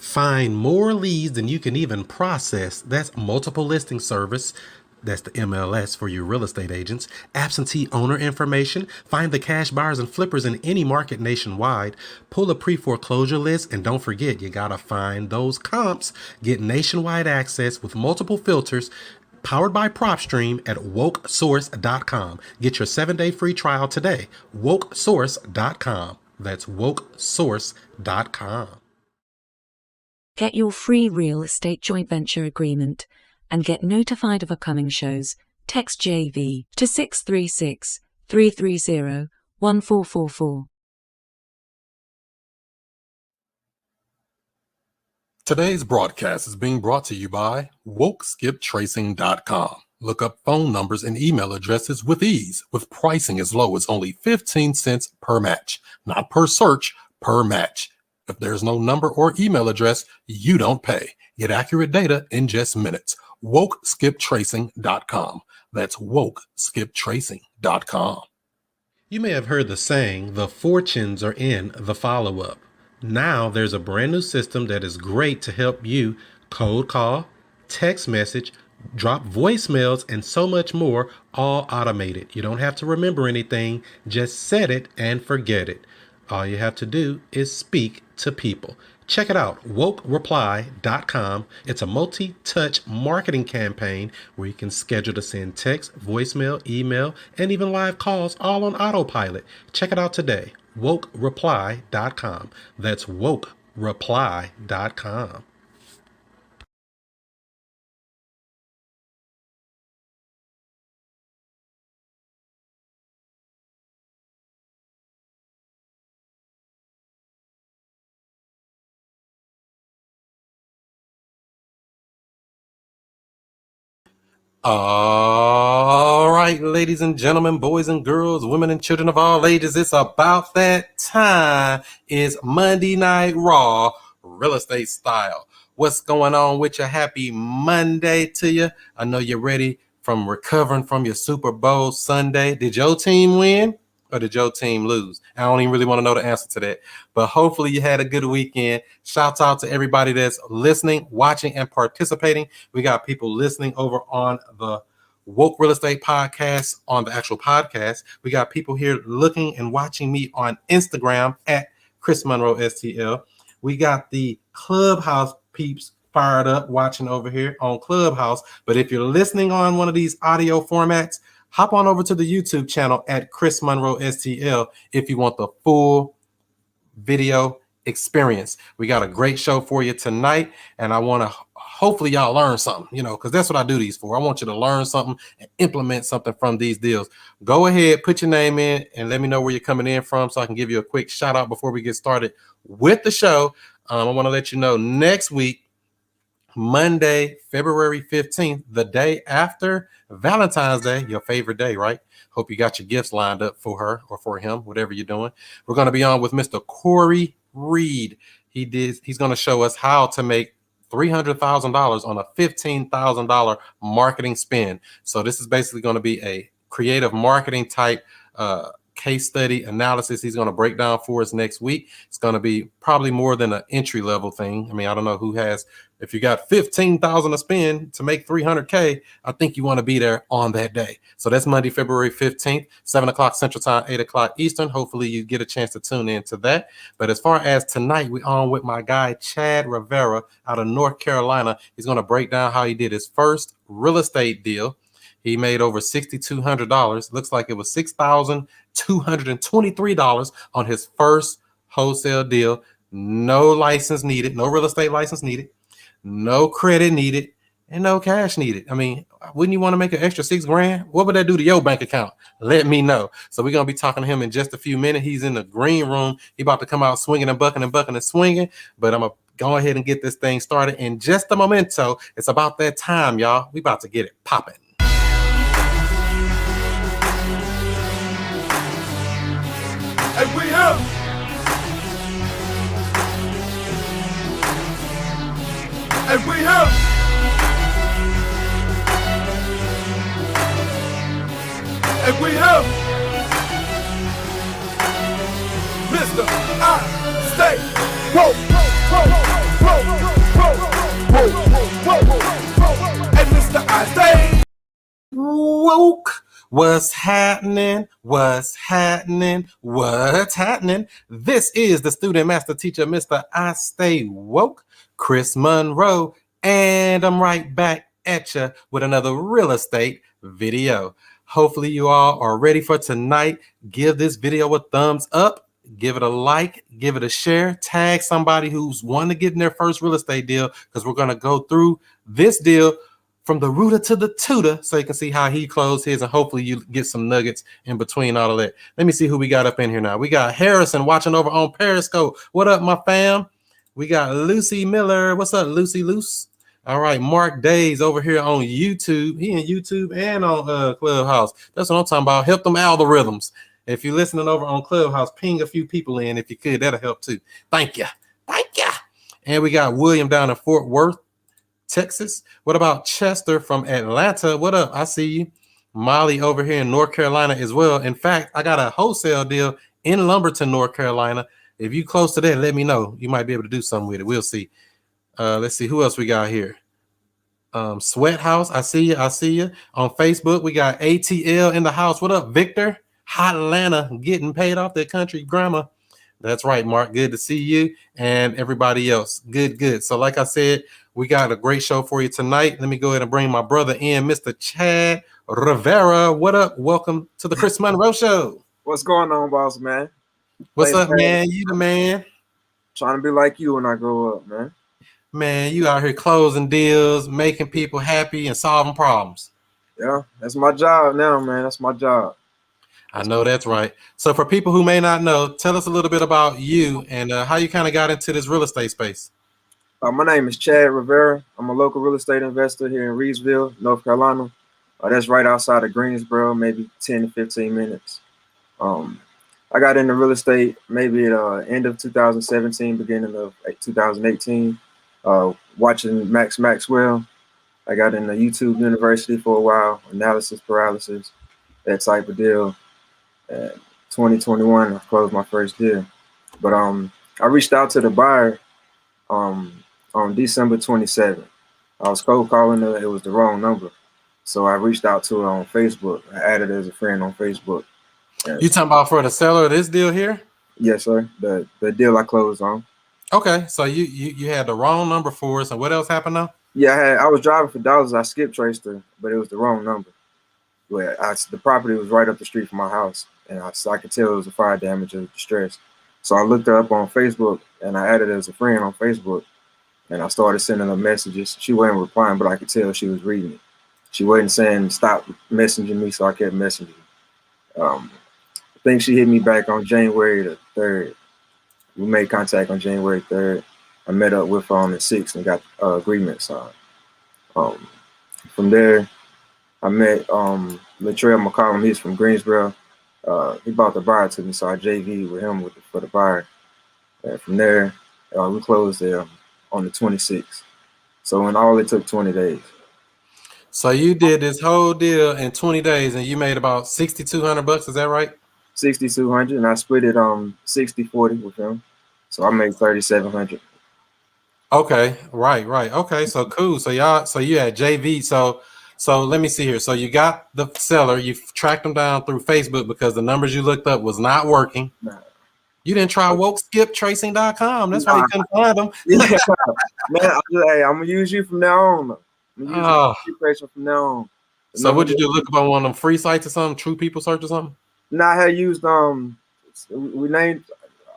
Find more leads than you can even process. That's multiple listing service. That's the MLS for you real estate agents. Absentee owner information. Find the cash buyers and flippers in any market nationwide. Pull a pre-foreclosure list. And don't forget, you gotta find those comps. Get nationwide access with multiple filters. Powered by PropStream at wokesource.com. Get your 7-day free trial today. wokesource.com. That's wokesource.com. Get your free real estate joint venture agreement and get notified of upcoming shows. Text JV to 636-330-1444. Today's broadcast is being brought to you by WokeSkipTracing.com. Look up phone numbers and email addresses with ease, with pricing as low as only 15 cents per match. Not per search, per match. If there's no number or email address, you don't pay. Get accurate data in just minutes. WokeSkipTracing.com. That's WokeSkipTracing.com. You may have heard the saying, the fortunes are in the follow-up. Now there's a brand new system that is great to help you cold call, text message, drop voicemails, and so much more, all automated. You don't have to remember anything. Just set it and forget it. All you have to do is speak to people. Check it out, wokereply.com. It's a multi-touch marketing campaign where you can schedule to send text, voicemail, email, and even live calls all on autopilot. Check it out today, wokereply.com. That's wokereply.com. All right, ladies and gentlemen, boys and girls, women and children of all ages, it's about that time. It's Monday Night Raw, real estate style. What's going on with you? Happy Monday to you. I know you're ready from recovering from your Super Bowl Sunday. Did your team win or did your team lose? I don't even really want to know the answer to that, but hopefully you had a good weekend. Shouts out to everybody that's listening, watching, and participating. We got people listening over on the Woke Real Estate Podcast, on the actual podcast. We got people here looking and watching me on Instagram at ChrisMonroeSTL. We got the Clubhouse peeps fired up watching over here on Clubhouse. But if you're listening on one of these audio formats, hop on over to the YouTube channel at ChrisMonroeSTL if you want the full video experience. We got a great show for you tonight, and I want to hopefully y'all learn something, because that's what I do these for. I want you to learn something and implement something from these deals. Go ahead, put your name in, and let me know where you're coming in from so I can give you a quick shout out before we get started with the show. I want to let you know next week, Monday, February 15th, the day after Valentine's Day, your favorite day, right? Hope you got your gifts lined up for her or for him, whatever you're doing. We're going to be on with Mr. Corey Reed. He's going to show us how to make $300,000 on a $15,000 marketing spend. So this is basically going to be a creative marketing type case study analysis he's going to break down for us next week. It's going to be probably more than an entry level thing. I mean, I don't know who has, if you got 15,000 to spend to make 300K, I think you want to be there on that day. So that's Monday, February 15th, 7 o'clock Central Time, 8 o'clock Eastern. Hopefully you get a chance to tune into that. But as far as tonight, we're on with my guy, Chad Rivera out of North Carolina. He's going to break down how he did his first real estate deal. He made over $6,200. Looks like it was $6,223 on his first wholesale deal. No license needed, no real estate license needed, no credit needed, and no cash needed. I mean, wouldn't you want to make an extra $6,000? What would that do to your bank account? Let me know. So we're going to be talking to him in just a few minutes. He's in the green room. He about to come out swinging and bucking and swinging, but I'm going to go ahead and get this thing started in just a momento. It's about that time, y'all. We about to get it popping. And we have and we have and we have Mr. I Stay Woke. woke. What's happening? What's happening? What's happening? This is the student master teacher, Mr. I Stay Woke, Chris Monroe, and I'm right back at you with another real estate video. Hopefully you all are ready for tonight. Give this video a thumbs up, give it a like, give it a share, tag somebody who's wanting to get in their first real estate deal, because we're going to go through this deal from the rooter to the tutor so you can see how he closed his, and hopefully you get some nuggets in between all of that. Let me see who we got up in here now. We got Harrison watching over on Periscope. What up, my fam? We got Lucy Miller. What's up, Lucy Luce? All right, Mark Days over here on YouTube. He in YouTube and on Clubhouse. That's what I'm talking about. Help them algorithms. If you're listening over on Clubhouse, ping a few people in if you could. That'll help too. Thank you. Thank you. And we got William down in Fort Worth, Texas. What about Chester from Atlanta? What up? I see you. Molly over here in North Carolina as well. In fact, I got a wholesale deal in Lumberton, North Carolina. If you close to that, let me know. You might be able to do something with it. We'll see. Let's see who else we got here. Sweat House, I see you. I see you. On Facebook, we got ATL in the house. What up, Victor? Hot Atlanta, getting paid off their country grandma. That's right, Mark. Good to see you and everybody else. Good. So like I said, we got a great show for you tonight. Let me go ahead and bring my brother in, Mr. Chad Rivera. What up? Welcome to the Chris Monroe Show. What's going on, boss man? What's up, man? You the man. Trying to be like you when I grow up, man. Man, you out here closing deals, making people happy and solving problems. Yeah, that's my job now, man. That's my job. I know that's right. So for people who may not know, tell us a little bit about you and how you kind of got into this real estate space. My name is Chad Rivera. I'm a local real estate investor here in Reedsville, North Carolina. That's right outside of Greensboro, maybe 10 to 15 minutes. I got into real estate maybe at end of 2017, beginning of 2018, watching Max Maxwell. I got into YouTube University for a while, analysis paralysis, that type of deal. 2021, I closed my first deal. But I reached out to the buyer on December 27th. I was cold calling her. It was the wrong number. So I reached out to her on Facebook. I added her as a friend on Facebook. You talking about for the seller of this deal here? Yes, sir. The deal I closed on. Okay, so you had the wrong number for us, and what else happened now? Yeah, I was driving for dollars. I skip traced her, but it was the wrong number. The property was right up the street from my house, and I could tell it was a fire damage or distress. So I looked her up on Facebook, and I added her as a friend on Facebook, and I started sending her messages. She wasn't replying, but I could tell she was reading it. She wasn't saying stop messaging me, so I kept messaging. I think she hit me back on January the 3rd. We made contact on January 3rd. I met up with her on the 6th and got agreement signed. From there, I met Latrell McCollum. He's from Greensboro. He bought the buyer to me, so I JV with him for the buyer. And from there, we closed there on the 26th. So in all, it took 20 days. So you did this whole deal in 20 days, and you made about $6,200. Is that right? 6,200, and I split it 60-40 with him. So I made 3,700. Okay, right. Okay, so cool. So you had JV. So let me see here. So you got the seller, you tracked them down through Facebook because the numbers you looked up was not working. Nah. You didn't try wokeskiptracing.com. That's why you couldn't find them. Yeah. Man, I'm gonna use you from now on. I'm gonna use tracing from now on. So what'd you do? Look up on one of them free sites or something? True People Search or something? No, I had used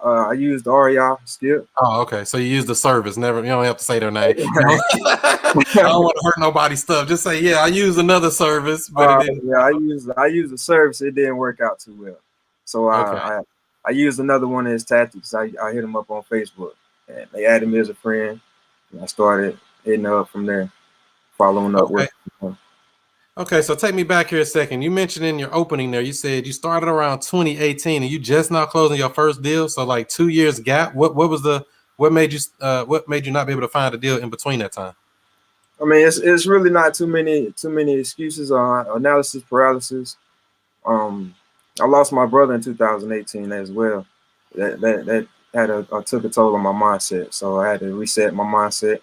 I used REI Skip. Oh, okay. So you use the service. You don't have to say their name. I don't want to hurt nobody's stuff. Just say, yeah, I use another service. But I used the service. It didn't work out too well. So I used another one of his tactics. I hit him up on Facebook, and they added me as a friend, and I started hitting up from there, following up with him. Okay, so take me back here a second. You mentioned in your opening there, you said you started around 2018 and you just now closing your first deal. So like 2 years gap. What made you not be able to find a deal in between that time? I mean, it's really not too many excuses on analysis paralysis. I lost my brother in 2018 as well. That took a toll on my mindset. So I had to reset my mindset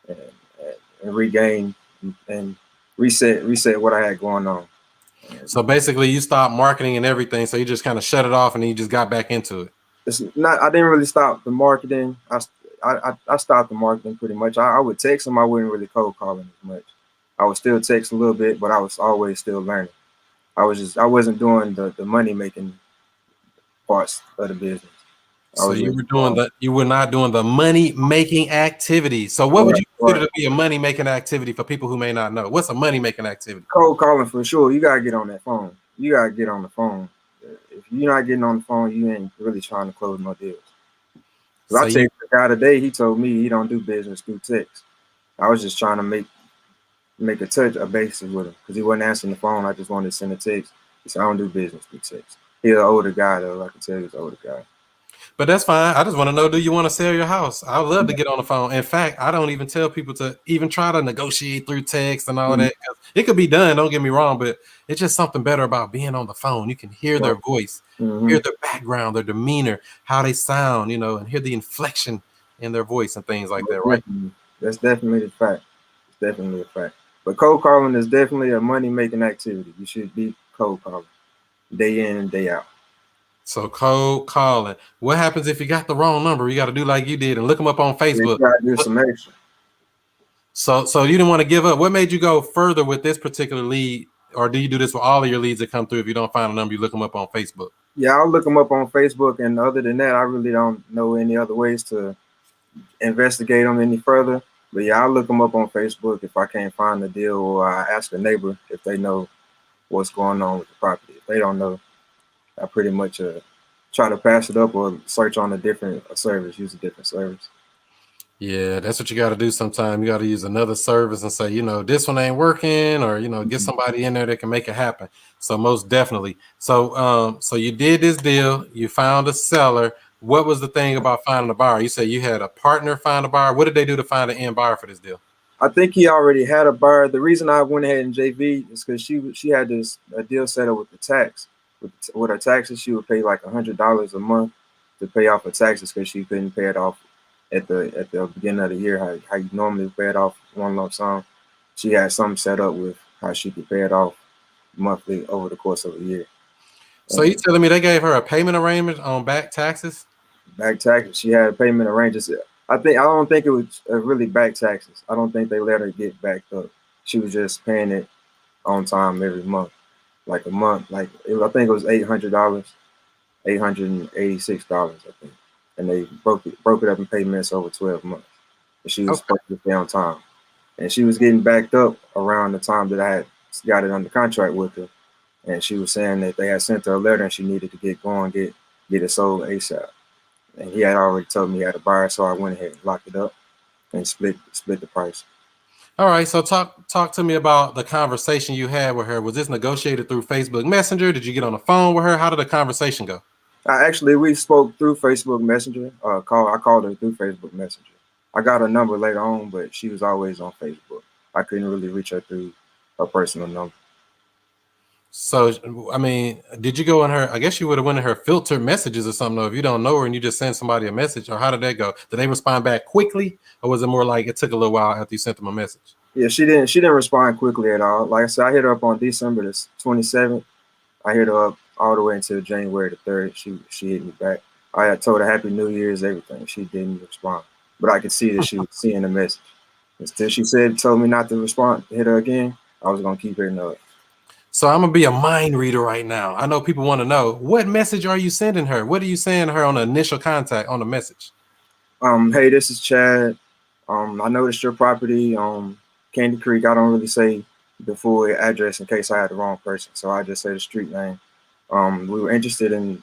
and regain and reset what I had going on. So basically, you stopped marketing and everything. So you just kind of shut it off, and then you just got back into it. It's not. I didn't really stop the marketing. I stopped the marketing pretty much. I would text them. I wouldn't really cold calling as much. I would still text a little bit, but I was always still learning. I wasn't doing the money making parts of the business. So you were not doing the money making activity. So what would you consider to be a money making activity for people who may not know? What's a money making activity? Cold calling for sure. You gotta get on that phone. You gotta get on the phone. If you're not getting on the phone, you ain't really trying to close no deals. So I texted the guy today. He told me he don't do business through text. I was just trying to make a basis with him because he wasn't answering the phone. I just wanted to send a text. He said I don't do business through text. He's an older guy though. I can tell he's an older guy. But that's fine. I just want to know, do you want to sell your house? I would love to get on the phone. In fact, I don't even tell people to even try to negotiate through text and all that. It could be done, don't get me wrong, but it's just something better about being on the phone. You can hear their voice, hear their background, their demeanor, how they sound, and hear the inflection in their voice and things like that, right? That's definitely a fact. It's definitely a fact. But cold calling is definitely a money-making activity. You should be cold calling day in and day out. So cold calling. What happens if you got the wrong number? You got to do like you did and look them up on Facebook. You got to do some extra. So you didn't want to give up. What made you go further with this particular lead? Or do you do this with all of your leads that come through? If you don't find a number, you look them up on Facebook. Yeah, I'll look them up on Facebook. And other than that, I really don't know any other ways to investigate them any further. But yeah, I'll look them up on Facebook if I can't find the deal, or I ask a neighbor if they know what's going on with the property. If they don't know, I pretty much try to pass it up or search on a different service, use a different service. Yeah, that's what you got to do sometimes. You got to use another service and say, this one ain't working, or, get somebody in there that can make it happen. So most definitely. So you did this deal. You found a seller. What was the thing about finding a buyer? You said you had a partner find a buyer. What did they do to find an end buyer for this deal? I think he already had a buyer. The reason I went ahead and JV is because she had a deal set up with the tax. With her taxes, she would pay like $100 a month to pay off her taxes because she couldn't pay it off at the beginning of the year. How you normally pay it off one lump sum. She had something set up with how she could pay it off monthly over the course of a year. So you telling me they gave her a payment arrangement on back taxes? Back taxes. She had payment arrangements. I don't think it was really back taxes. I don't think they let her get backed up. She was just paying it on time every month. Like a month, I think it was $800, $886, I think, and they broke it up in payments over 12 months. And she was supposed to pay on time, and she was getting backed up around the time that I had got it under contract with her, and she was saying that they had sent her a letter and she needed to get going, get it sold ASAP, and he had already told me he had a buyer, so I went ahead and locked it up and split the price. All right, so talk to me about the conversation you had with her. Was this negotiated through Facebook Messenger? Did you get on the phone with her? How did the conversation go? We spoke through Facebook Messenger. I called her through Facebook Messenger. I got her number later on, but she was always on Facebook. I couldn't really reach her through her personal number. So, I mean, did you go in her? I guess you would have went in her filtered messages or something, though, if you don't know her and you just send somebody a message, or how did that go? Did they respond back quickly, or was it more like it took a little while after you sent them a message? Yeah, she didn't respond quickly at all. Like I said, I hit her up on December the 27th. I hit her up all the way until January the 3rd. She hit me back. I had told her Happy New Year's, everything. She didn't respond, but I could see that she was seeing the message. Until she told me not to respond, hit her again, I was gonna keep hitting her up. So I'm gonna be a mind reader right now. I know people want to know, what message are you sending her? What are you saying to her on the initial contact on the message? Hey, this is Chad. I noticed your property, Candy Creek. I don't really say the full address in case I had the wrong person, so I just say the street name. We were interested in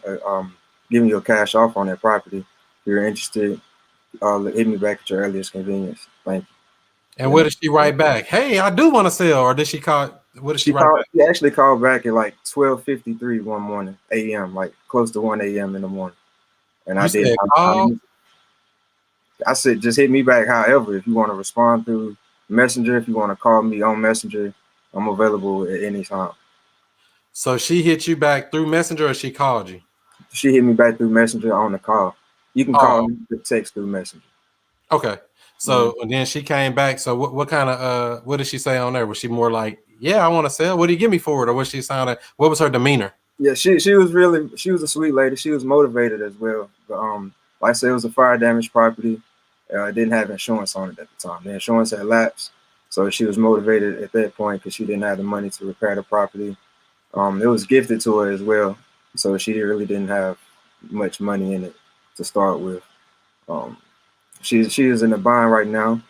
giving you a cash offer on that property. If you're interested, hit me back at your earliest convenience. Thank you. And what did she write back? Hey, I do want to sell. Or did she call? What did she write back? She actually called back at like 12:53 one morning, a.m., like close to 1 a.m. in the morning. And I did. I said, just hit me back. However, if you want to respond through Messenger, if you want to call me on Messenger, I'm available at any time. So she hit you back through Messenger, or she called you? She hit me back through Messenger on the call. You can call me, text through Messenger. Okay. So and then she came back. So what kind of what did she say on there? Was she more like, yeah, I want to sell. What do you give me for it? Or was she sounding? What was her demeanor? Yeah, she was a sweet lady. She was motivated as well. But, like I said, it was a fire damage property. It didn't have insurance on it at the time. The insurance had lapsed, so she was motivated at that point because she didn't have the money to repair the property. It was gifted to her as well, so she really didn't have much money in it to start with. Um, she is in a bind right now.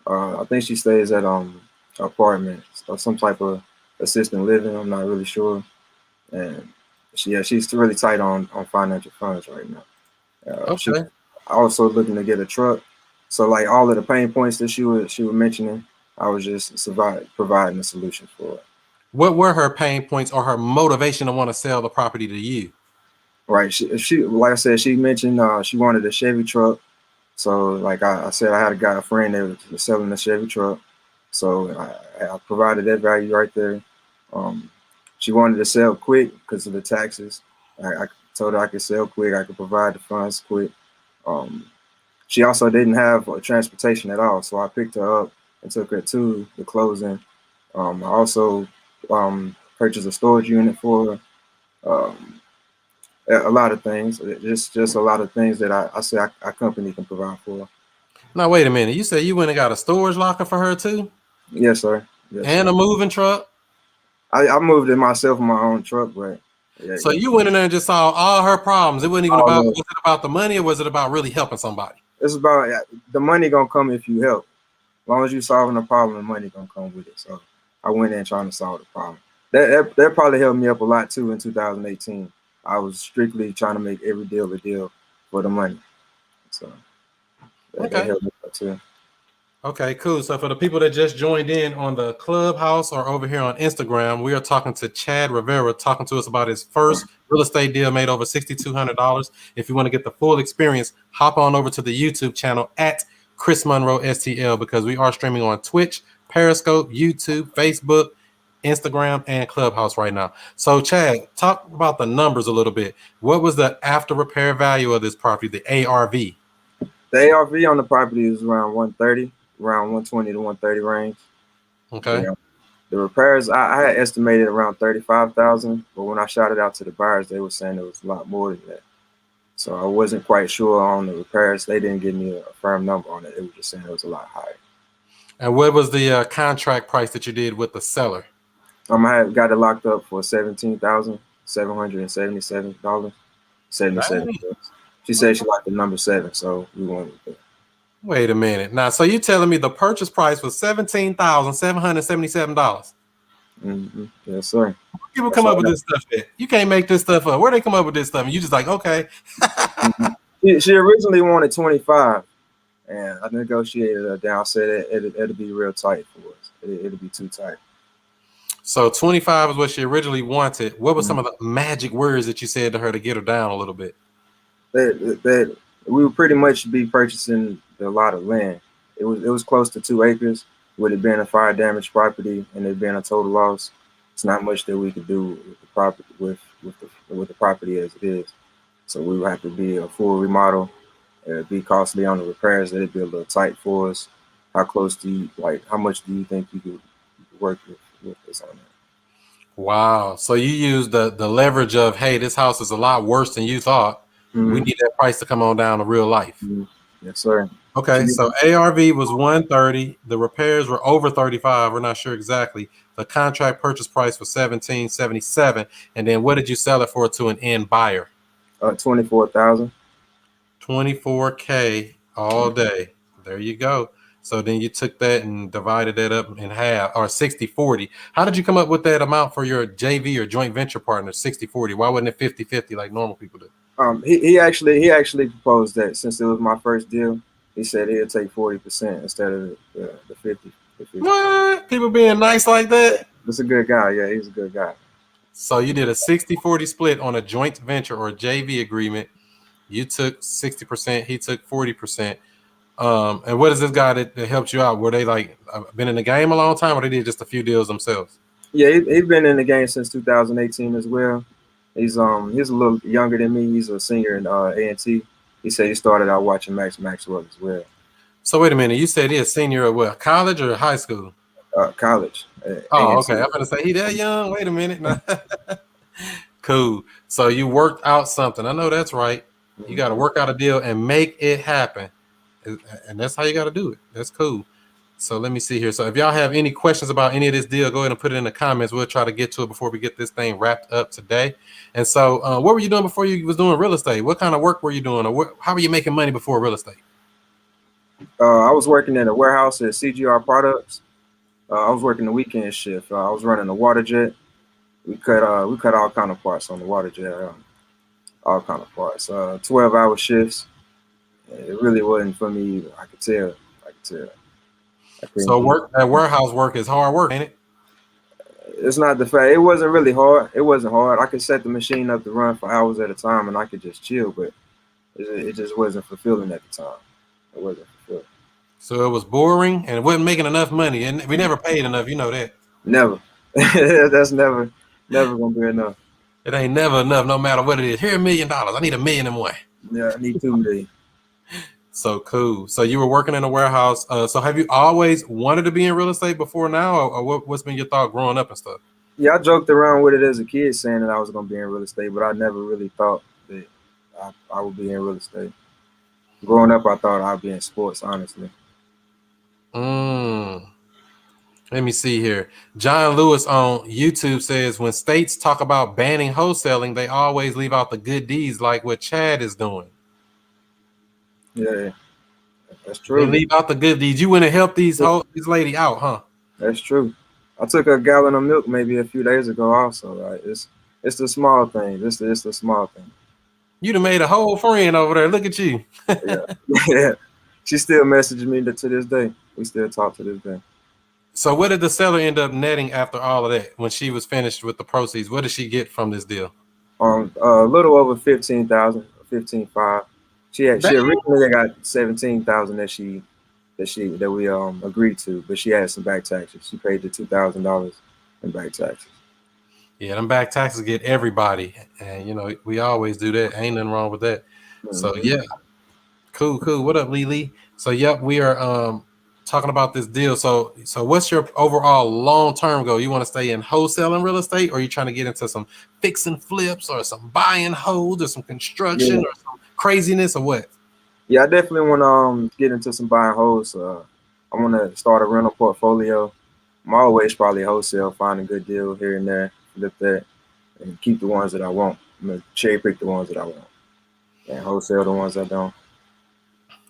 I think she stays at apartment or some type of assisted living. I'm not really sure, and she's really tight on financial funds right now. She Okay. also looking to get a truck. So like all of the pain points that she was mentioning, I was just providing a solution for it. What were her pain points or her motivation to want to sell the property to you? Right. She like I said, she mentioned she wanted a Chevy truck. So like I said, I had a friend that was selling a Chevy truck. So I provided that value right there. She wanted to sell quick because of the taxes. I told her I could sell quick. I could provide the funds quick. She also didn't have transportation at all. So I picked her up and took her to the closing. I also purchased a storage unit for her. A lot of things, just a lot of things that I say our company can provide for her. Now, wait a minute. You said you went and got a storage locker for her too? Yes, sir. Yes, And sir. a moving truck? I moved it myself in my own truck, but yeah, So yeah. you went in there and just saw all her problems. It wasn't even All about, of was it about the money or was it about really helping somebody? It's about the money gonna come if you help. As long as you're solving a problem, the money gonna come with it. So I went in trying to solve the problem. That probably helped me up a lot too in 2018. I was strictly trying to make every deal a deal for the money. So that Okay. helped me out too. Okay, cool. So for the people that just joined in on the Clubhouse or over here on Instagram, we are talking to Chad Rivera, talking to us about his first real estate deal made over $6,200. If you want to get the full experience, hop on over to the YouTube channel at ChrisMonroeSTL because we are streaming on Twitch, Periscope, YouTube, Facebook, Instagram, and Clubhouse right now. So Chad, talk about the numbers a little bit. What was the after repair value of this property, the ARV? The ARV on the property is around 130, around 120 to 130 range. Okay. Yeah. The repairs I had estimated around 35,000, but when I shot it out to the buyers, they were saying it was a lot more than that. So I wasn't quite sure on the repairs. They didn't give me a firm number on it. They were just saying it was a lot higher. And what was the contract price that you did with the seller? I had got it locked up for $17,777. 77 Dang. cents. She said she liked the number 7, so we went with it. Wait a minute. Now, so you telling me the purchase price was $17,777? Mm-hmm. Yes, sir. People come up with this stuff at? You can't make this stuff up. Where they come up with this stuff? And you just like, okay. Mm-hmm. She originally wanted 25, and I negotiated her down. Said it'll be real tight for us. It'll be too tight. So 25 is what she originally wanted. What were some of the magic words that you said to her to get her down a little bit? That we would pretty much be purchasing a lot of land. It was close to 2 acres. With it being a fire damaged property and it being a total loss, it's not much that we could do with the property with the property as it is. So we would have to be a full remodel. It'd be costly on the repairs. It'd be a little tight for us. How much do you think you could work with this on that? Wow. So you used the leverage of, hey, this house is a lot worse than you thought. Mm-hmm. We need that price to come on down to real life. Mm-hmm. Yes, sir. Okay, so ARV was 130. The repairs were over 35. We're not sure exactly. The contract purchase price was 1777. And then what did you sell it for to an end buyer? 24,000. 24K all day. There you go. So then you took that and divided that up in half, or 60-40. How did you come up with that amount for your JV or joint venture partner, 60-40? Why wasn't it 50-50 like normal people do? He actually proposed that since it was my first deal. He said he'll take 40% instead of the 50. What? People being nice like that? He's a good guy. Yeah, he's a good guy. So you did a 60-40 split on a joint venture or a JV agreement. You took 60%. He took 40%. And what is this guy that helped you out? Were they like been in the game a long time, or they did just a few deals themselves? Yeah, he's been in the game since 2018 as well. He's a little younger than me. He's a senior in A&T. He said he started out watching Maxwell as well. So wait a minute. You said he's a senior at what? College or high school? College. Oh, A&T. okay. I'm gonna say he that young. Wait a minute. Cool. So you worked out something. I know that's right. You got to work out a deal and make it happen, and that's how you got to do it. That's cool. So let me see here. So if y'all have any questions about any of this deal, go ahead and put it in the comments. We'll try to get to it before we get this thing wrapped up today. And so, what were you doing before you was doing real estate? What kind of work were you doing, or how were you making money before real estate? I was working in a warehouse at CGR Products. I was working the weekend shift. I was running a water jet. We cut all kind of parts on the water jet, all kind of parts. 12-hour shifts. It really wasn't for me either. I could tell. I couldn't So do it. that warehouse work is hard work, ain't it? It's not the fact. It wasn't really hard. It wasn't hard. I could set the machine up to run for hours at a time, and I could just chill. But it just wasn't fulfilling at the time. It wasn't fulfilling. So it was boring and it wasn't making enough money, and we never paid enough. You know that. Never. That's never gonna be enough. It ain't never enough, no matter what it is. Here, $1 million. I need $1 million and one. Yeah, I need 2 million. So cool. So you were working in a warehouse. So have you always wanted to be in real estate before now, or what's been your thought growing up and stuff? Yeah, I joked around with it as a kid, saying that I was gonna be in real estate, but I never really thought that I would be in real estate. Growing up, I thought I'd be in sports, honestly. Let me see here. John Lewis on YouTube says when states talk about banning wholesaling, they always leave out the good deeds, like what Chad is doing. Yeah, that's They true. leave out the good deeds. You went and helped this lady out, huh? That's true. I took a gallon of milk maybe a few days ago. Also, right? It's the small things. It's the small thing. You done made a whole friend over there. Look at you. Yeah, yeah. She still messages me to this day. We still talk to this day. So what did the seller end up netting after all of that? When she was finished with the proceeds, what did she get from this deal? A little over 15,000, 15,500. She originally got 17,000 that we agreed to, but she had some back taxes. She paid the $2,000 in back taxes. Yeah, them back taxes get everybody, and you know we always do that. Ain't nothing wrong with that. Mm-hmm. So yeah, cool. What up, Lily? So yep, we are talking about this deal. So what's your overall long-term goal? You want to stay in wholesale and real estate, or are you trying to get into some fix and flips, or some buy and hold, or some construction, or some craziness, or what? Yeah, I definitely want to get into some buy and holds. I want to start a rental portfolio. I'm always probably wholesale, find a good deal here and there, flip that, and keep the ones that I want. I'm gonna cherry pick the ones that I want, and wholesale the ones I don't.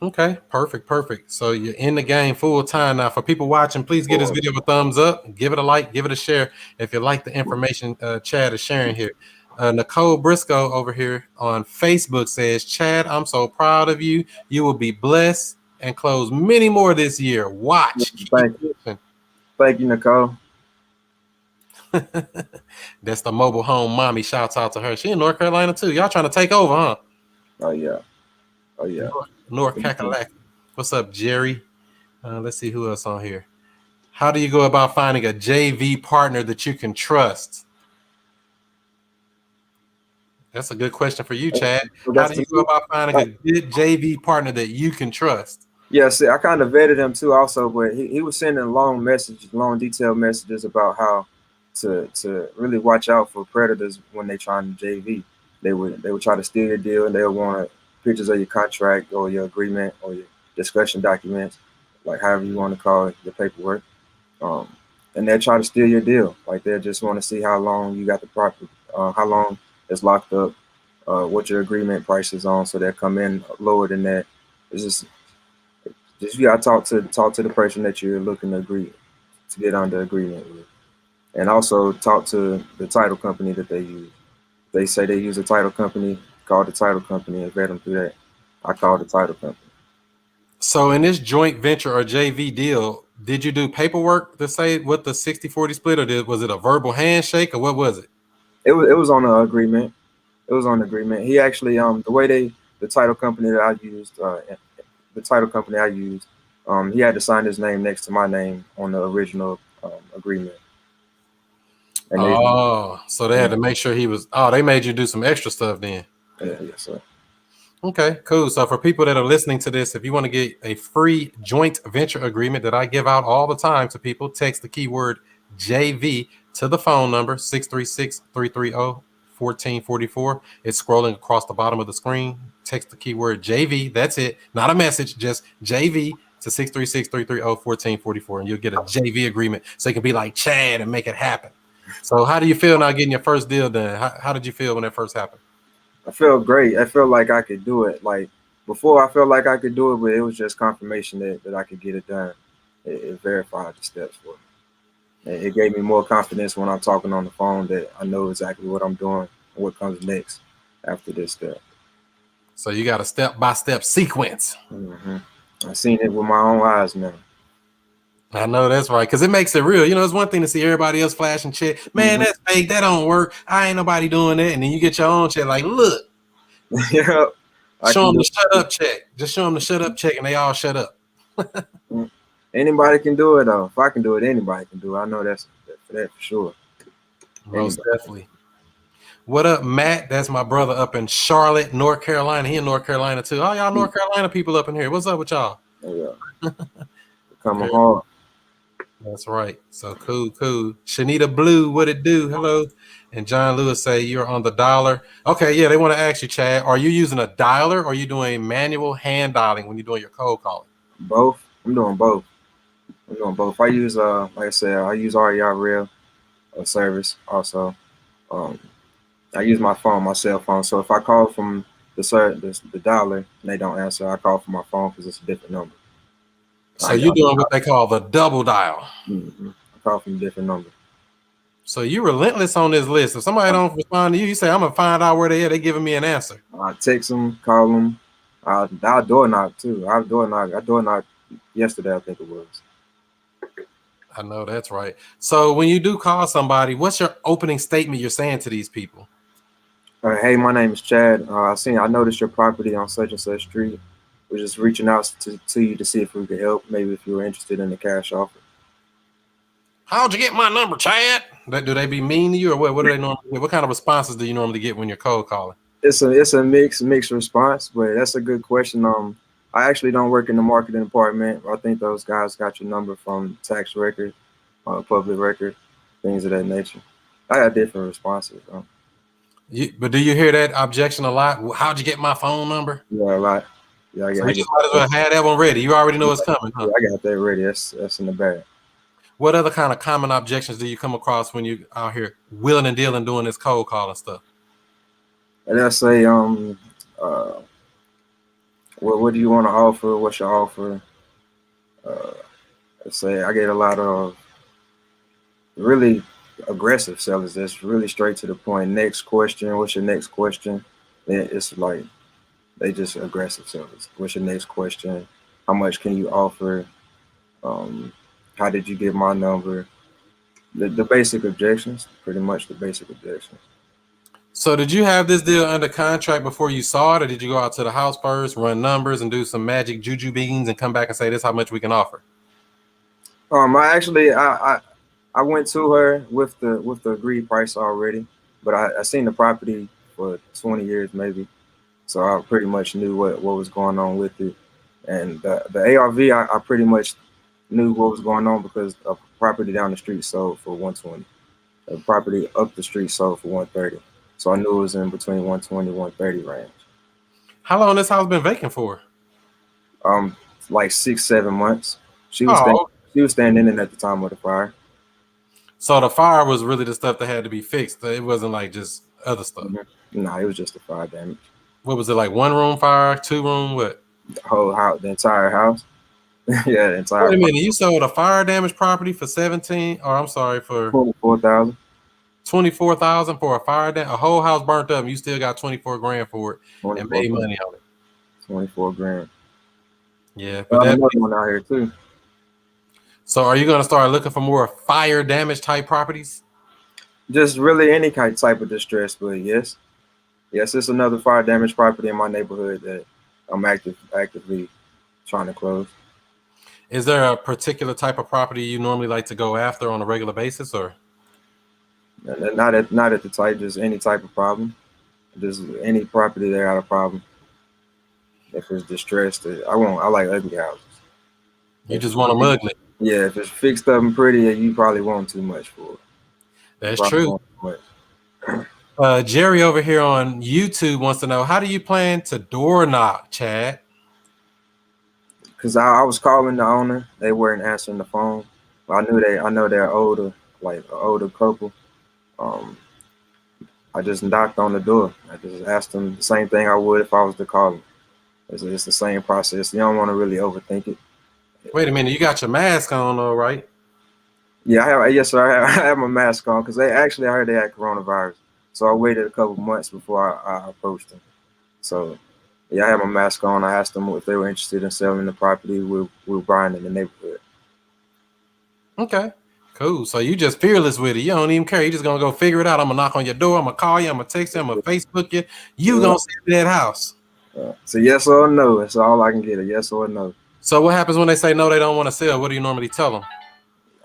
Okay, perfect. So you're in the game full time now. For people watching, please give this video a thumbs up, give it a like, give it a share if you like the information Chad is sharing here. Nicole Briscoe over here on Facebook says, Chad, I'm so proud of you. You will be blessed and close many more this year. Watch. Thank you, Nicole. That's the mobile home mommy. Shouts out to her. She in North Carolina too. Y'all trying to take over, huh? Oh yeah. North Kakalaki. What's up, Jerry? Let's see who else on here. How do you go about finding a JV partner that you can trust? That's a good question for you, Chad. How do you go about finding a good JV partner that you can trust? Yeah, see, I kind of vetted him too also, but he was sending long detailed messages about how to really watch out for predators when they trying to JV. They would try to steal your deal, and they would want pictures of your contract or your agreement or your discussion documents, like however you want to call it, your paperwork. And they'll try to steal your deal. Like they just want to see how long you got the property, how long it's locked up, what your agreement price is on, so they'll come in lower than that. It's just you gotta talk to the person that you're looking to get under agreement with, and also talk to the title company that they use. They say they use a title company, call the title company and vet them through that. I call the title company. So in this joint venture or JV deal, did you do paperwork to say what the 60-40 split, or was it a verbal handshake, or what was it? It was on an agreement. It was on an agreement. He actually the way the title company that I used, he had to sign his name next to my name on the original agreement. And so they had to make sure he was. Oh, they made you do some extra stuff then. Yeah, yes, sir. Okay, cool. So for people that are listening to this, if you want to get a free joint venture agreement that I give out all the time to people, text the keyword JV to the phone number 636-330-1444. It's scrolling across the bottom of the screen. Text the keyword JV. That's it. Not a message, just JV to 636-330-1444, and you'll get a JV agreement so you can be like Chad and make it happen. So how do you feel now getting your first deal done? How did you feel when that first happened? I felt great. I felt like I could do it. Like before, I felt like I could do it, but it was just confirmation that I could get it done. It verified the steps for me. It gave me more confidence when I'm talking on the phone that I know exactly what I'm doing and what comes next after this step. So you got a step-by-step sequence. I've seen it with my own eyes now. I know that's right, because it makes it real. You know, it's one thing to see everybody else flashing check. Man, that's fake. That don't work. I ain't nobody doing that. And then you get your own check. Like, look. Yeah. Show them the shut up check. Just show them the shut up check, and they all shut up. Anybody can do it, though. If I can do it, anybody can do it. I know that's for sure. Most definitely. What up, Matt? That's my brother up in Charlotte, North Carolina. He in North Carolina, too. All y'all North Carolina people up in here. What's up with y'all? Yeah. Coming hard. That's right. So cool. Shanita Blue, what it do? Hello. And John Lewis say you're on the dialer. Okay, yeah, they want to ask you, Chad, are you using a dialer or are you doing manual hand dialing when you're doing your cold calling? Both. I'm doing both. I use like I said, I use RER Rail service also. I use my cell phone. So if I call from the dialer and they don't answer, I call from my phone because it's a different number. So you're doing what they call the double dial. I call from a different number. So you're relentless on this list. If somebody don't respond to you, you say, I'm going to find out where they are. They're giving me an answer. I text them, call them. I'll door knock too. I door knock yesterday, I think it was. I know that's right. So when you do call somebody, what's your opening statement you're saying to these people? Hey, my name is Chad. I noticed your property on such and such street. We're just reaching out to you to see if we could help. Maybe if you were interested in the cash offer. How'd you get my number, Chad? Do they be mean to you, or what do they normally get? What kind of responses do you normally get when you're cold calling? It's a mixed response, but that's a good question. I actually don't work in the marketing department. I think those guys got your number from tax record, public record, things of that nature. I got different responses. But do you hear that objection a lot? How'd you get my phone number? Yeah, a lot. Yeah, so you just might as well have that one ready. You already know it's coming, huh? Yeah, I got that ready. That's in the bag. What other kind of common objections do you come across when you out here wheeling and dealing doing this cold calling stuff? And I say, what do you want to offer? What's your offer? I say I get a lot of really aggressive sellers that's really straight to the point. Next question. What's your next question? It's like they just aggressive sellers. What's your next question? How much can you offer? How did you get my number? The basic objections, pretty much the basic objections. So did you have this deal under contract before you saw it, or did you go out to the house first, run numbers, and do some magic juju beans and come back and say, this is how much we can offer? I went to her with the agreed price already, but I seen the property for 20 years maybe, so I pretty much knew what was going on with it. And the ARV, I pretty much knew what was going on because a property down the street sold for 120. A property up the street sold for 130. So I knew it was in between 120 and 130 range. How long this house been vacant for? Like 6-7 months. She was standing in at the time of the fire. So the fire was really the stuff that had to be fixed. It wasn't like just other stuff. No, it was just the fire damage. What was it, like 1-room fire, 2-room, what? The whole house, the entire house. Yeah, the entire. Wait a minute, you sold a fire damage property for for 24,000. 24,000 for a fire damage, a whole house burnt up, and you still got 24 grand for it and made money on it. 24 grand. Yeah, but that's another one out here too. So are you going to start looking for more fire damage type properties? Just really any type of distress, but yes, it's another fire damage property in my neighborhood that I'm actively trying to close. Is there a particular type of property you normally like to go after on a regular basis, or? Not at the type, just any type of problem. Just any property that got a problem. If it's distressed, I like ugly houses. You just want them ugly. Yeah, if it's fixed up and pretty, you probably want too much for it. That's true. Jerry over here on YouTube wants to know, how do you plan to door knock, Chad? Because I was calling the owner, they weren't answering the phone. But I know they're older, like an older couple. I just knocked on the door. I just asked them the same thing I would if I was to call them. It's the same process. You don't want to really overthink it. Wait a minute, you got your mask on, though, right? Yeah, yes, sir. I have my mask on because I heard they had coronavirus. So I waited a couple months before I approached them. So yeah, I had my mask on. I asked them if they were interested in selling the property we're buying in the neighborhood. Okay, cool. So you just fearless with it. You don't even care. You just gonna go figure it out. I'm gonna knock on your door. I'm gonna call you. I'm gonna text you. I'm gonna Facebook you. You gonna see that house. So yes or no. That's all I can get. A yes or a no. So what happens when they say no, they don't want to sell? What do you normally tell them?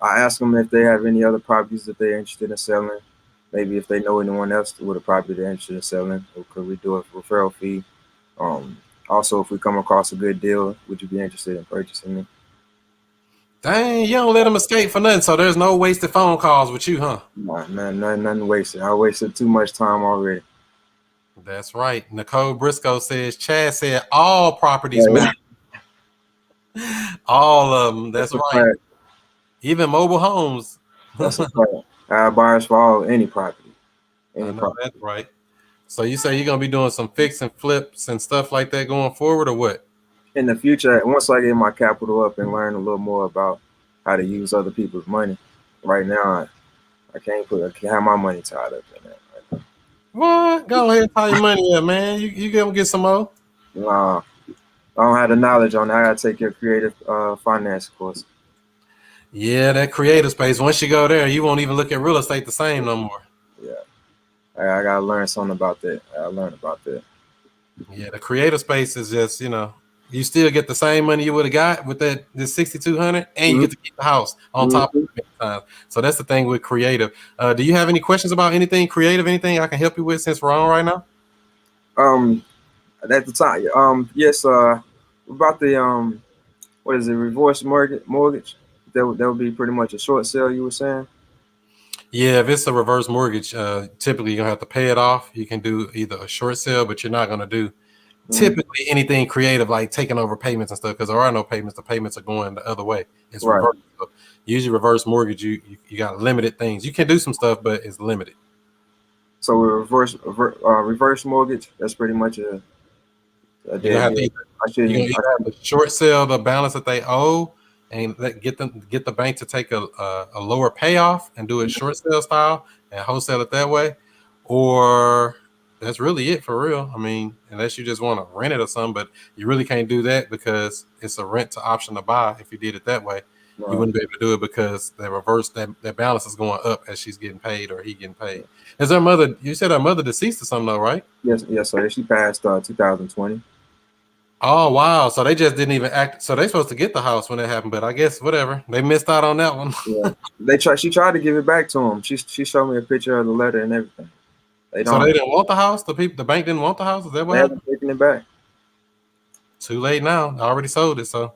I ask them if they have any other properties that they're interested in selling. Maybe if they know anyone else with a property they're interested in selling, or could we do a referral fee? Also, if we come across a good deal, would you be interested in purchasing it? Dang, you don't let them escape for nothing. So there's no wasted phone calls with you, huh? Nah, nothing wasted. I wasted too much time already. That's right. Nicole Briscoe says, Chad said all properties matter. All of them. That's right. Fact. Even mobile homes. That's a fact. I have buyers for any property. That's right. So you say you're gonna be doing some fix and flips and stuff like that going forward, or what? In the future, once I get my capital up and learn a little more about how to use other people's money. Right now, I can't have my money tied up in that. Right. What? Go ahead and tie your money up, man. You gonna get some more? Nah, I don't have the knowledge on that. I gotta take your creative finance course. Yeah, that creative space. Once you go there, you won't even look at real estate the same no more. Yeah, I gotta learn something about that. I learned about that. Yeah, the creative space is just, you still get the same money you would have got with this $6,200, and you get to keep the house on top of it. So that's the thing with creative. Do you have any questions about anything creative? Anything I can help you with since we're on right now? At the time, yes. About the what is it? Reverse mortgage. That would be pretty much a short sale. You were saying? Yeah, if it's a reverse mortgage, typically you're gonna have to pay it off. You can do either a short sale, but you're not gonna do typically anything creative like taking over payments and stuff, because there are no payments. The payments are going the other way. It's right. Reverse. So usually reverse mortgage, you got limited things. You can do some stuff, but it's limited. So reverse mortgage, that's pretty much a you have to short sell the balance that they owe and get the bank to take a lower payoff and do it short sale style and wholesale it that way, or that's really it for real. I mean, unless you just want to rent it or something, but you really can't do that because it's a rent to option to buy. If you did it that way, you wouldn't be able to do it because the reverse that balance is going up as she's getting paid or he getting paid. Is her mother? You said her mother deceased or something though, right? Yes, sir. She passed 2020. Oh wow! So they just didn't even act. So they supposed to get the house when it happened, but I guess whatever. They missed out on that one. Yeah, she tried to give it back to him. She showed me a picture of the letter and everything. So they didn't want the house. The bank didn't want the house. Is that what happened? They haven't taken it back. Too late now. I already sold it, so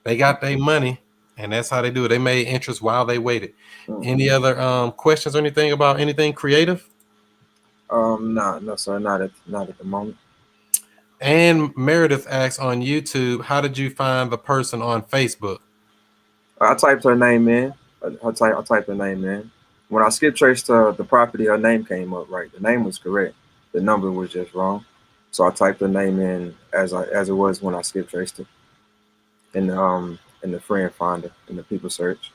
they got their money, and that's how they do it. They made interest while they waited. Any other questions or anything about anything creative? No, sir. Not at the moment. And Meredith asks on YouTube, how did you find the person on Facebook? I typed her name in. I typed her name in. When I skip traced the property, her name came up right. The name was correct. The number was just wrong. So I typed her name in as it was when I skip traced it in the friend finder in the people search.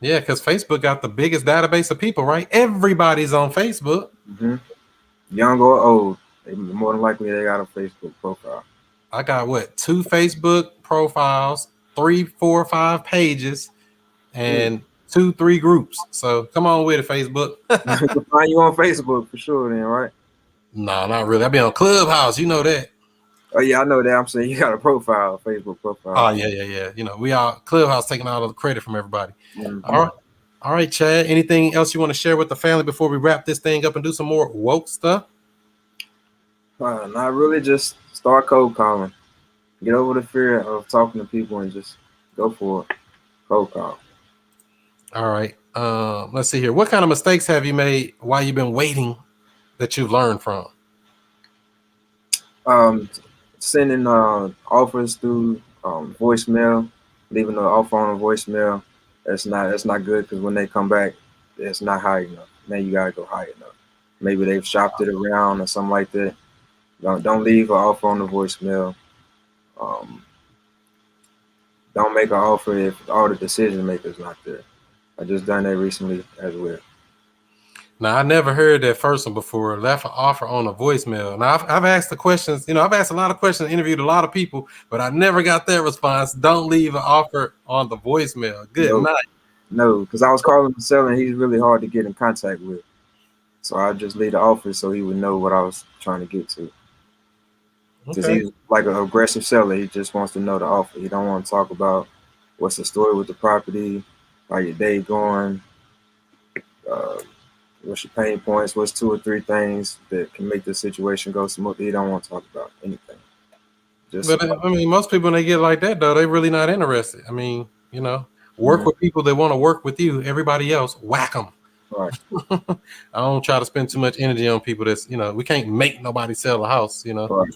Yeah, because Facebook got the biggest database of people, right? Everybody's on Facebook. Young or old. More than likely they got a Facebook profile. I got 2 Facebook profiles, 3, 4, 5 pages, and 2, 3 groups. So come on with it, Facebook. I can find you on Facebook for sure then, right? No, not really. I be on Clubhouse, you know that. Oh yeah, I know that. I'm saying you got a profile, a Facebook profile. Oh yeah. We all Clubhouse taking all of the credit from everybody. All right, Chad. Anything else you want to share with the family before we wrap this thing up and do some more woke stuff? Not really. Just start cold calling. Get over the fear of talking to people and just go for it. Cold call. All right. Let's see here. What kind of mistakes have you made while you've been waiting that you've learned from? Sending offers through voicemail, leaving the offer on a voicemail. That's not good because when they come back, it's not high enough. Now you gotta go high enough. Maybe they've shopped it around or something like that. Don't leave an offer on the voicemail. Um, don't make an offer if all the decision makers not there. I just done that recently as well. Now, I never heard that first one before. Left an offer on a voicemail. Now, I've asked the questions. I've asked a lot of questions, interviewed a lot of people, but I never got that response. Don't leave an offer on the voicemail. Good night. No, because I was calling the seller and he's really hard to get in contact with. So I just leave the offer so he would know what I was trying to get to. Because he's like an aggressive seller. He just wants to know the offer. He don't want to talk about what's the story with the property, how your day going, what's your pain points, what's 2 or 3 things that can make the situation go smoothly. He don't want to talk about anything. But I mean, most people, when they get like that, though, they really not interested. I mean, work with people that want to work with you. Everybody else, whack them. Right. I don't try to spend too much energy on people that's, we can't make nobody sell a house, Right.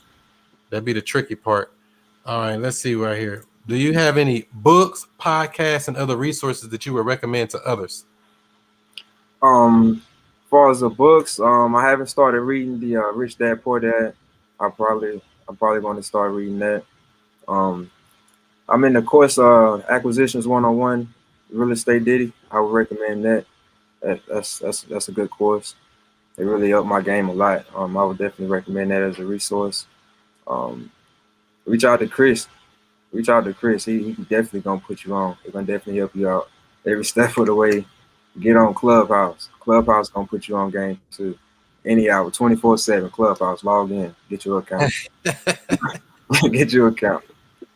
That'd be the tricky part. All right, let's see right here. Do you have any books, podcasts, and other resources that you would recommend to others? As far as the books, I haven't started reading the Rich Dad Poor Dad. I'm probably going to start reading that. I'm in the course Acquisitions 101, Real Estate Diddy. I would recommend that. That's a good course. It really helped my game a lot. I would definitely recommend that as a resource. Reach out to Chris. He definitely gonna put you on. He's gonna definitely help you out every step of the way. Get on Clubhouse. Clubhouse gonna put you on game too. Any hour, 24/7. Clubhouse. Log in. Get your account. Get your account.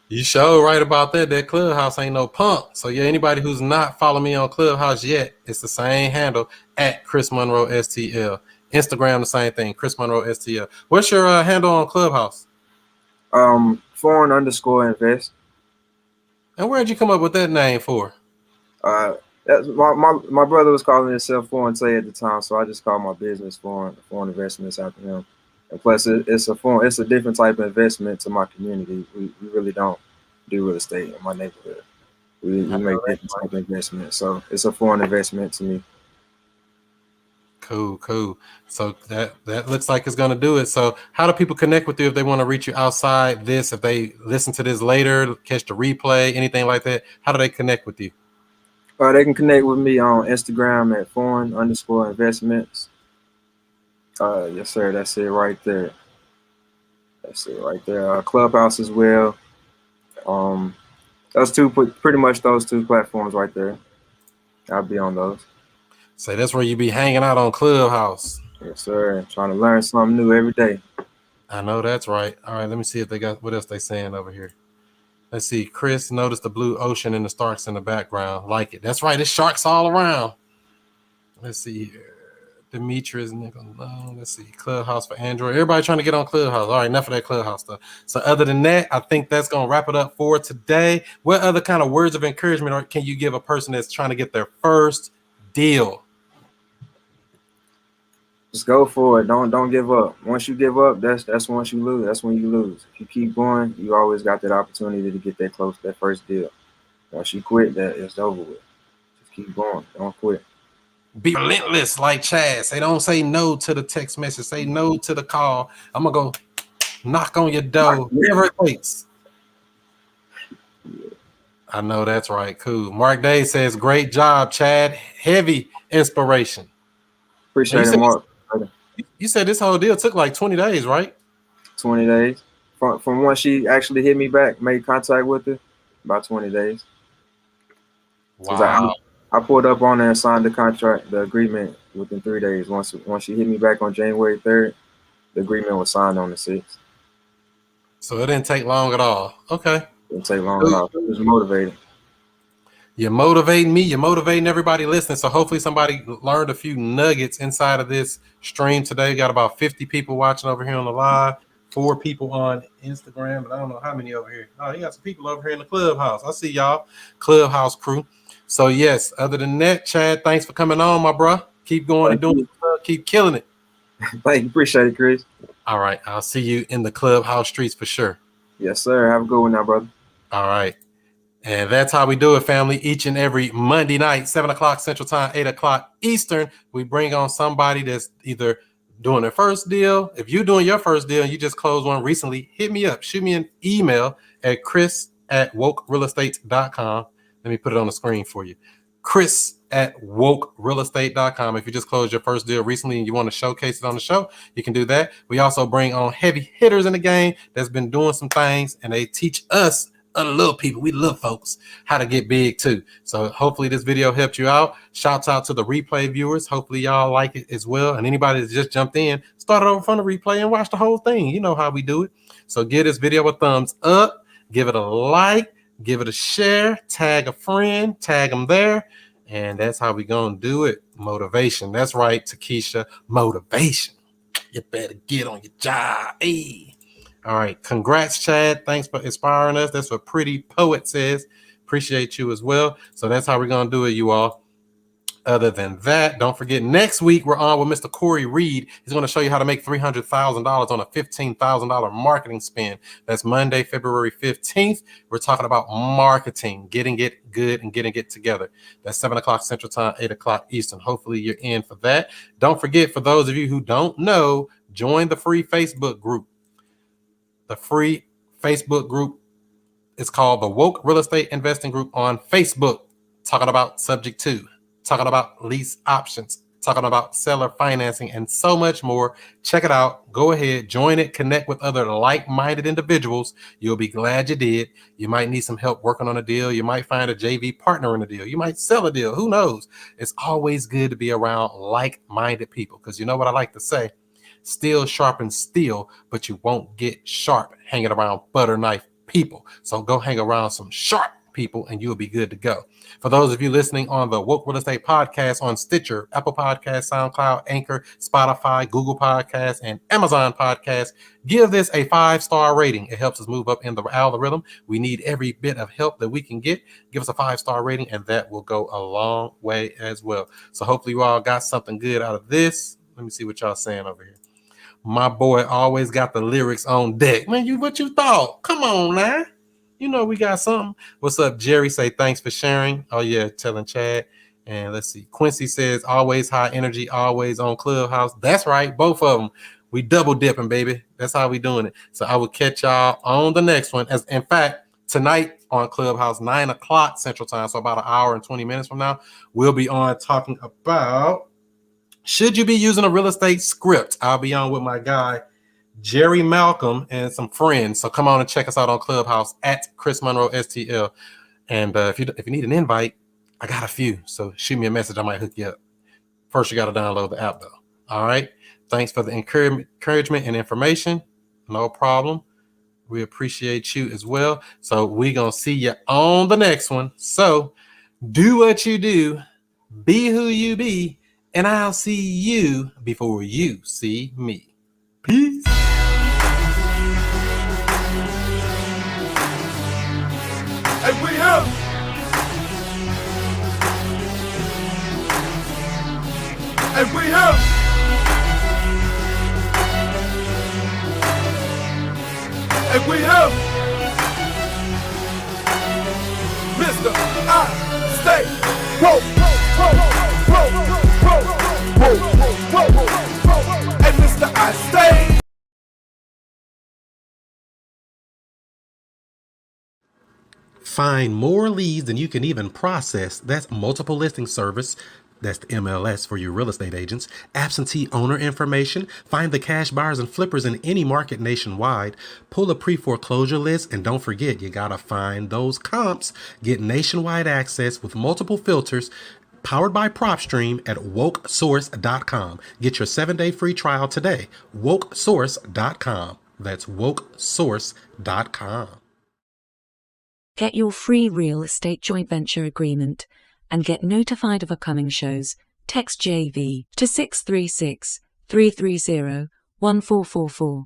You sure right about that. That Clubhouse ain't no punk. So yeah, anybody who's not following me on Clubhouse yet, it's the same handle at ChrisMonroeSTL. Instagram, the same thing, ChrisMonroeSTL. What's your handle on Clubhouse? Foreign_invest. And where'd you come up with that name for? That's my brother was calling himself Foreign Say at the time, so I just called my business Foreign Investments after him. And plus, it's a different type of investment to my community. We really don't do real estate in my neighborhood. We make different type of investment, so it's a foreign investment to me. Cool. So that looks like it's gonna do it. So how do people connect with you if they want to reach you outside this? If they listen to this later, catch the replay, anything like that, how do they connect with you? They can connect with me on Instagram at foreign_investments. Yes, sir. That's it right there. Clubhouse as well. Pretty much those 2 platforms right there. I'll be on those. So that's where you be hanging out on Clubhouse. Yes, sir. Trying to learn something new every day. I know that's right. All right, let me see if they got what else they saying over here. Let's see. Chris noticed the blue ocean and the sharks in the background. Like it. That's right. It's sharks all around. Let's see here. Demetrius, let's see. Clubhouse for Android. Everybody trying to get on Clubhouse. All right, enough of that Clubhouse stuff. So other than that, I think that's going to wrap it up for today. What other kind of words of encouragement can you give a person that's trying to get their first deal? Just go for it. Don't give up. Once you give up, that's once you lose. That's when you lose. If you keep going, you always got that opportunity to get that first deal. Once you quit, that it's over with. Just keep going. Don't quit. Be relentless like Chad. Say don't say no to the text message. Say no to the call. I'm gonna go knock on your door. Whatever it takes. I know that's right. Cool. Mark Day says, great job, Chad. Heavy inspiration. Appreciate it, Mark. You said this whole deal took like 20 days, right? 20 days. From when she actually hit me back, made contact with her, about 20 days. Wow. I pulled up on her and signed the agreement within 3 days. Once she hit me back on January 3rd, the agreement was signed on the 6th. So it didn't take long at all. Okay. It didn't take long at all. It was motivated. You're motivating me. You're motivating everybody listening. So hopefully somebody learned a few nuggets inside of this stream today. We got about 50 people watching over here on the live. 4 people on Instagram, but I don't know how many over here. Oh, you got some people over here in the clubhouse. I see y'all, clubhouse crew. So yes, other than that, Chad, thanks for coming on, my bro. Keep going and doing stuff. Keep killing it. Thank you. Appreciate it, Chris. All right, I'll see you in the clubhouse streets for sure. Yes, sir. Have a good one now, brother. All right. And that's how we do it, family. Each and every Monday night, 7 o'clock Central Time, 8 o'clock Eastern, we bring on somebody that's either doing their first deal. If you're doing your first deal and you just closed one recently, hit me up. Shoot me an email at chris@wokerealestate.com. Let me put it on the screen for you. chris@wokerealestate.com. If you just closed your first deal recently and you want to showcase it on the show, you can do that. We also bring on heavy hitters in the game that's been doing some things, and they teach us other little people, we little folks, how to get big too. So hopefully this video helped you out. Shouts out to the replay viewers. Hopefully y'all like it as well. And anybody that just jumped in, start it over from the replay and watch the whole thing. You know how we do it. So give this video a thumbs up, give it a like, give it a share, tag a friend, tag them there. And that's how we gonna do it. Motivation. That's right, Takesha. Motivation. You better get on your job. Hey. All right. Congrats, Chad. Thanks for inspiring us. That's what Pretty Poet says. Appreciate you as well. So that's how we're going to do it, you all. Other than that, don't forget, next week we're on with Mr. Corey Reed. He's going to show you how to make $300,000 on a $15,000 marketing spend. That's Monday, February 15th. We're talking about marketing, getting it good and getting it together. That's 7 o'clock Central Time, 8 o'clock Eastern. Hopefully you're in for that. Don't forget, for those of you who don't know, join the free Facebook group. The free Facebook group is called the Woke Real Estate Investing Group on Facebook. Talking about subject 2, talking about lease options, talking about seller financing, and so much more. Check it out. Go ahead, join it, connect with other like-minded individuals. You'll be glad you did. You might need some help working on a deal. You might find a JV partner in a deal. You might sell a deal. Who knows? It's always good to be around like-minded people, because you know what I like to say? Steel sharpens steel, but you won't get sharp hanging around butter knife people. So go hang around some sharp people and you'll be good to go. For those of you listening on the Woke Real Estate Podcast on Stitcher, Apple Podcasts, SoundCloud, Anchor, Spotify, Google Podcasts, and Amazon Podcasts, give this a 5-star rating. It helps us move up in the algorithm. We need every bit of help that we can get. Give us a 5-star rating, and that will go a long way as well. So hopefully you all got something good out of this. Let me see what y'all saying over here. My boy always got the lyrics on deck. Man, what you thought? Come on now. You know we got something. What's up, Jerry? Say thanks for sharing. Oh, yeah, telling Chad. And let's see. Quincy says always high energy, always on Clubhouse. That's right. Both of them. We double dipping, baby. That's how we doing it. So I will catch y'all on the next one. As in fact, tonight on Clubhouse, 9 o'clock Central Time. So about an hour and 20 minutes from now, we'll be on talking about, should you be using a real estate script? I'll be on with my guy, Jerry Malcolm, and some friends. So come on and check us out on Clubhouse at ChrisMonroeSTL. And if you need an invite, I got a few. So shoot me a message. I might hook you up. First, you got to download the app, though. All right. Thanks for the encouragement and information. No problem. We appreciate you as well. So we're going to see you on the next one. So do what you do. Be who you be. And I'll see you before you see me. Peace. And we have. And we have. And we have. Mr. I stay. Whoa, whoa, whoa, whoa. Whoa, whoa, whoa, whoa, and Mr. I stay. Find more leads than you can even process. That's multiple listing service. That's the MLS for you real estate agents. Absentee owner information. Find the cash buyers and flippers in any market nationwide. Pull a pre-foreclosure list. And don't forget, you got to find those comps. Get nationwide access with multiple filters. Powered by PropStream at wokesource.com. Get your 7-day free trial today. Wokesource.com. That's wokesource.com. Get your free real estate joint venture agreement and get notified of upcoming shows. Text JV to 636 330 1444.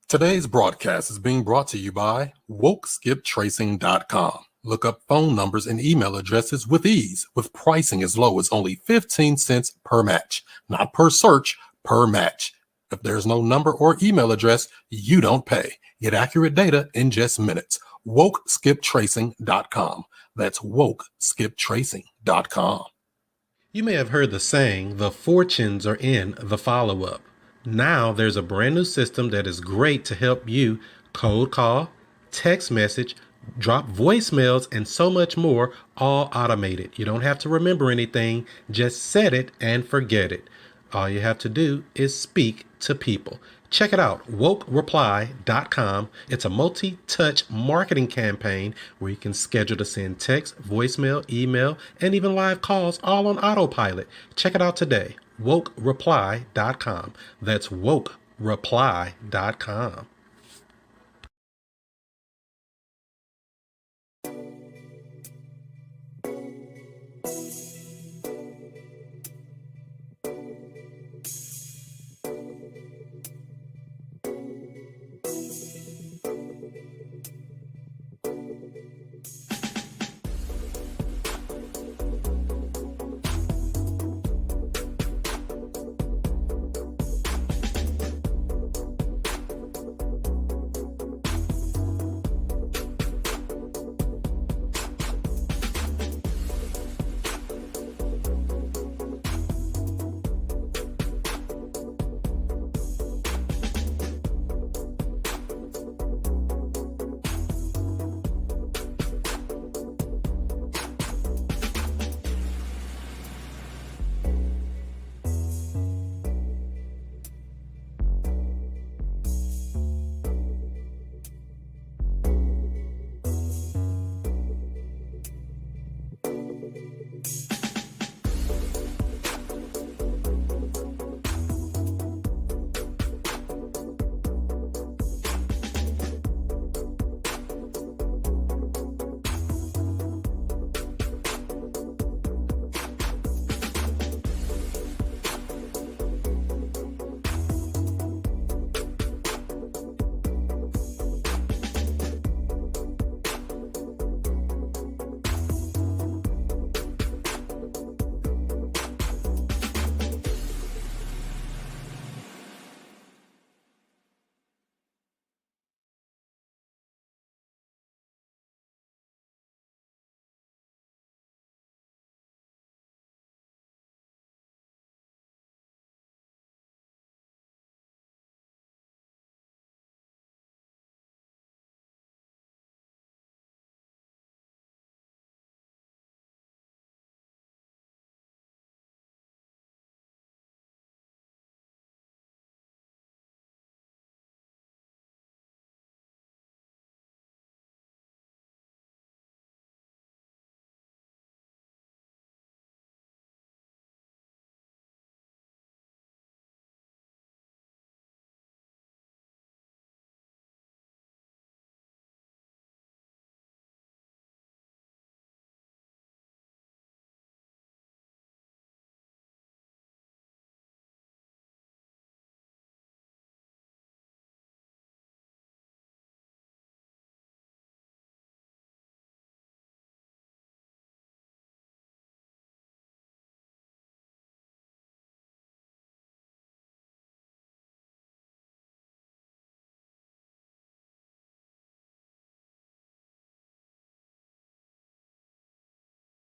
Today's broadcast is being brought to you by WokeSkipTracing.com. Look up phone numbers and email addresses with ease, with pricing as low as only 15 cents per match. Not per search, per match. If there's no number or email address, you don't pay. Get accurate data in just minutes. WokeSkipTracing.com. That's WokeSkipTracing.com. You may have heard the saying, the fortunes are in the follow-up. Now there's a brand new system that is great to help you cold call, text message, drop voicemails, and so much more, all automated. You don't have to remember anything, just set it and forget it. All you have to do is speak to people. Check it out, wokereply.com. It's a multi-touch marketing campaign where you can schedule to send text, voicemail, email, and even live calls all on autopilot. Check it out today, wokereply.com. That's wokereply.com.